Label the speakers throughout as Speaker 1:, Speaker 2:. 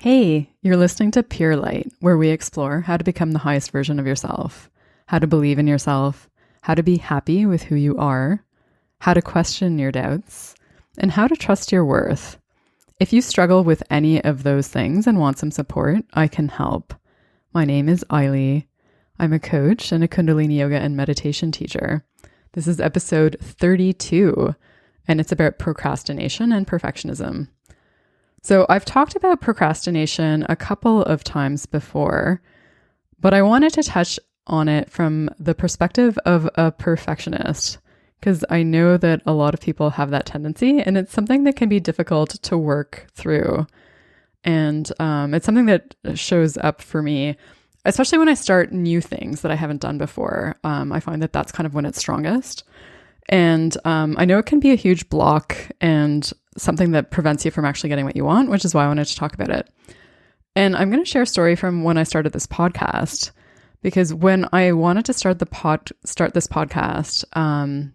Speaker 1: Hey, you're listening to Pure Light, where we explore how to become the highest version of yourself, how to believe in yourself, how to be happy with who you are, how to question your doubts, and how to trust your worth. If you struggle with any of those things and want some support, I can help. My name is Eiley. I'm a coach and a Kundalini yoga and meditation teacher. This is episode 32, and it's about procrastination and perfectionism. So I've talked about procrastination a couple of times before, but I wanted to touch on it from the perspective of a perfectionist, because I know that a lot of people have that tendency, and it's something that can be difficult to work through. And it's something that shows up for me, especially when I start new things that I haven't done before. I find that that's kind of when it's strongest. And I know it can be a huge block and something that prevents you from actually getting what you want, which is why I wanted to talk about it. And I'm going to share a story from when I started this podcast, because when I wanted to start this podcast, it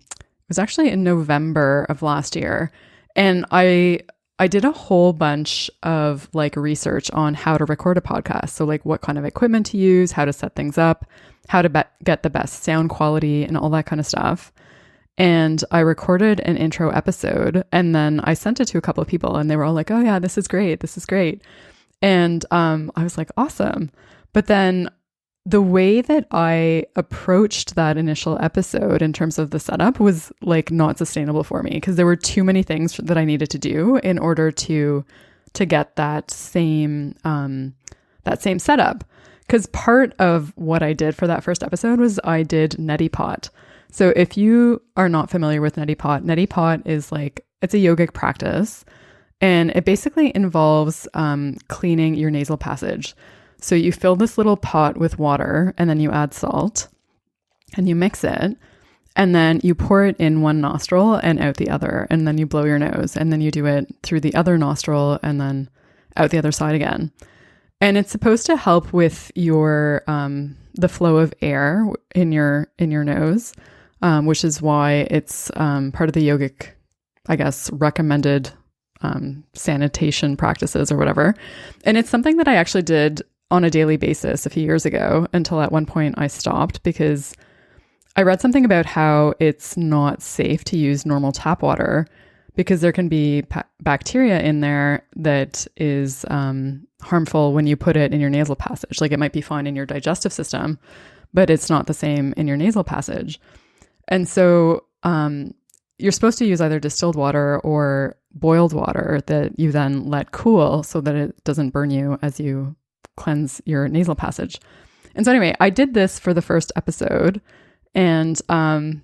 Speaker 1: was actually in November of last year. And I did a whole bunch of research on how to record a podcast. So what kind of equipment to use, how to set things up, how to get the best sound quality and all that kind of stuff. And I recorded an intro episode, and then I sent it to a couple of people, and they were all like, oh yeah, this is great. This is great. And I was like, awesome. But then the way that I approached that initial episode in terms of the setup was not sustainable for me, because there were too many things that I needed to do in order to get that same setup. Because part of what I did for that first episode was I did neti pot. So if you are not familiar with neti pot is it's a yogic practice, and it basically involves cleaning your nasal passage. So you fill this little pot with water, and then you add salt, and you mix it, and then you pour it in one nostril and out the other, and then you blow your nose, and then you do it through the other nostril and then out the other side again. And it's supposed to help with your the flow of air in your nose. Which is why it's part of the yogic, I guess, recommended sanitation practices or whatever. And it's something that I actually did on a daily basis a few years ago, until at one point I stopped because I read something about how it's not safe to use normal tap water because there can be bacteria in there that is harmful when you put it in your nasal passage. It might be fine in your digestive system, but it's not the same in your nasal passage. And so you're supposed to use either distilled water or boiled water that you then let cool so that it doesn't burn you as you cleanse your nasal passage. And so anyway, I did this for the first episode. And then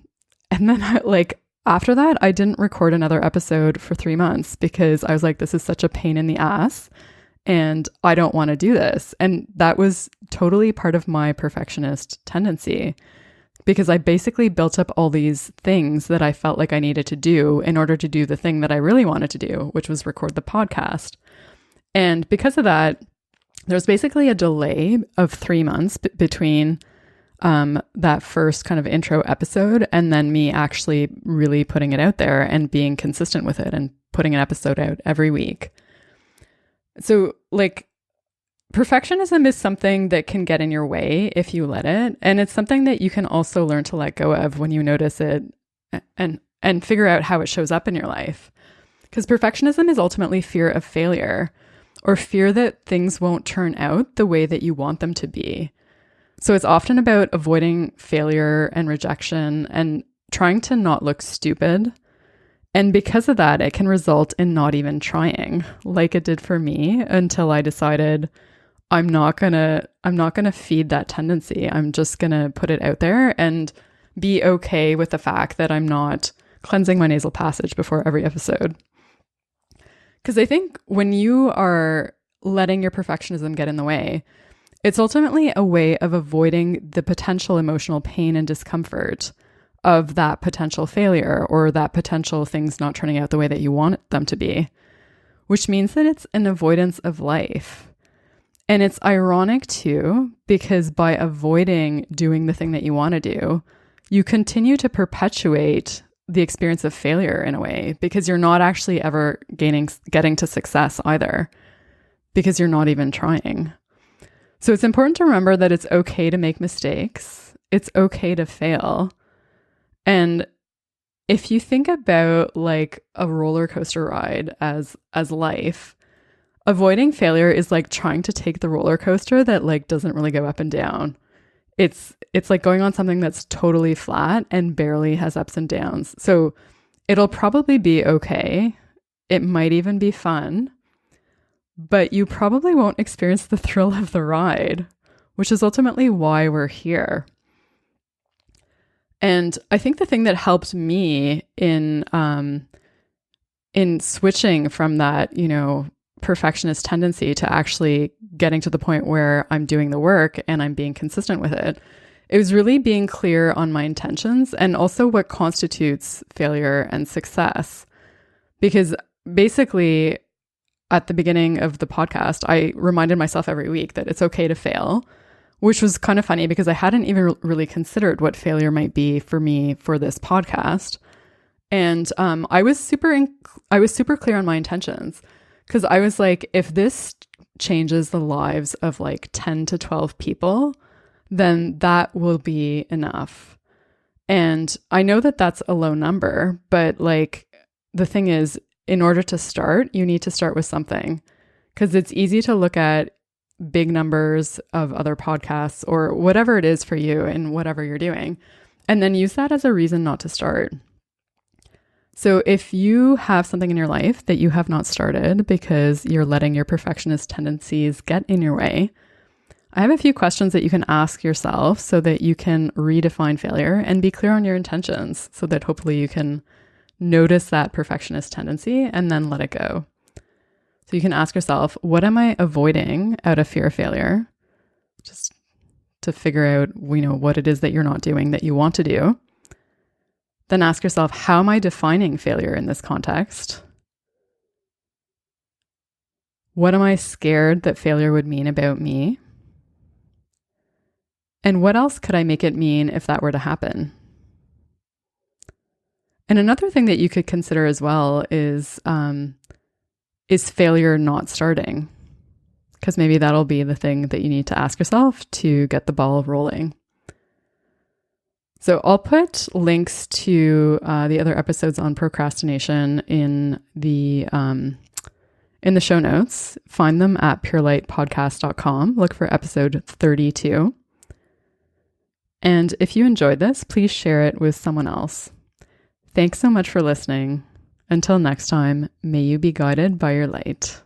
Speaker 1: after that, I didn't record another episode for 3 months because I was like, this is such a pain in the ass and I don't want to do this. And that was totally part of my perfectionist tendency, because I basically built up all these things that I felt like I needed to do in order to do the thing that I really wanted to do, which was record the podcast. And because of that, there's basically a delay of 3 months between that first kind of intro episode and then me actually really putting it out there and being consistent with it and putting an episode out every week. So perfectionism is something that can get in your way if you let it. And it's something that you can also learn to let go of when you notice it and figure out how it shows up in your life. Because perfectionism is ultimately fear of failure, or fear that things won't turn out the way that you want them to be. So it's often about avoiding failure and rejection and trying to not look stupid. And because of that, it can result in not even trying, like it did for me, until I decided I'm not gonna feed that tendency. I'm just gonna put it out there and be okay with the fact that I'm not cleansing my nasal passage before every episode. Because I think when you are letting your perfectionism get in the way, it's ultimately a way of avoiding the potential emotional pain and discomfort of that potential failure or that potential things not turning out the way that you want them to be, which means that it's an avoidance of life. And it's ironic too, because by avoiding doing the thing that you want to do, you continue to perpetuate the experience of failure in a way, because you're not actually ever getting to success either. because you're not even trying. So it's important to remember that it's okay to make mistakes. It's okay to fail. And if you think about like a roller coaster ride as life, avoiding failure is like trying to take the roller coaster that like doesn't really go up and down. It's like going on something that's totally flat and barely has ups and downs. So it'll probably be okay. It might even be fun, but you probably won't experience the thrill of the ride, which is ultimately why we're here. And I think the thing that helped me in switching from that, you know, perfectionist tendency to actually getting to the point where I'm doing the work and I'm being consistent with it, it was really being clear on my intentions and also what constitutes failure and success. Because basically, at the beginning of the podcast, I reminded myself every week that it's okay to fail, which was kind of funny because I hadn't even really considered what failure might be for me for this podcast. And I was super clear on my intentions, because I was like, if this changes the lives of like 10 to 12 people, then that will be enough. And I know that that's a low number, but like the thing is, in order to start, you need to start with something, because it's easy to look at big numbers of other podcasts or whatever it is for you and whatever you're doing, and then use that as a reason not to start. So if you have something in your life that you have not started because you're letting your perfectionist tendencies get in your way, I have a few questions that you can ask yourself so that you can redefine failure and be clear on your intentions, so that hopefully you can notice that perfectionist tendency and then let it go. So you can ask yourself, what am I avoiding out of fear of failure? Just to figure out, you know, what it is that you're not doing that you want to do. Then ask yourself, how am I defining failure in this context? What am I scared that failure would mean about me? And what else could I make it mean if that were to happen? And another thing that you could consider as well is failure not starting? Because maybe that'll be the thing that you need to ask yourself to get the ball rolling. So I'll put links to the other episodes on procrastination in the show notes. Find them at purelightpodcast.com. Look for episode 32. And if you enjoyed this, please share it with someone else. Thanks so much for listening. Until next time, may you be guided by your light.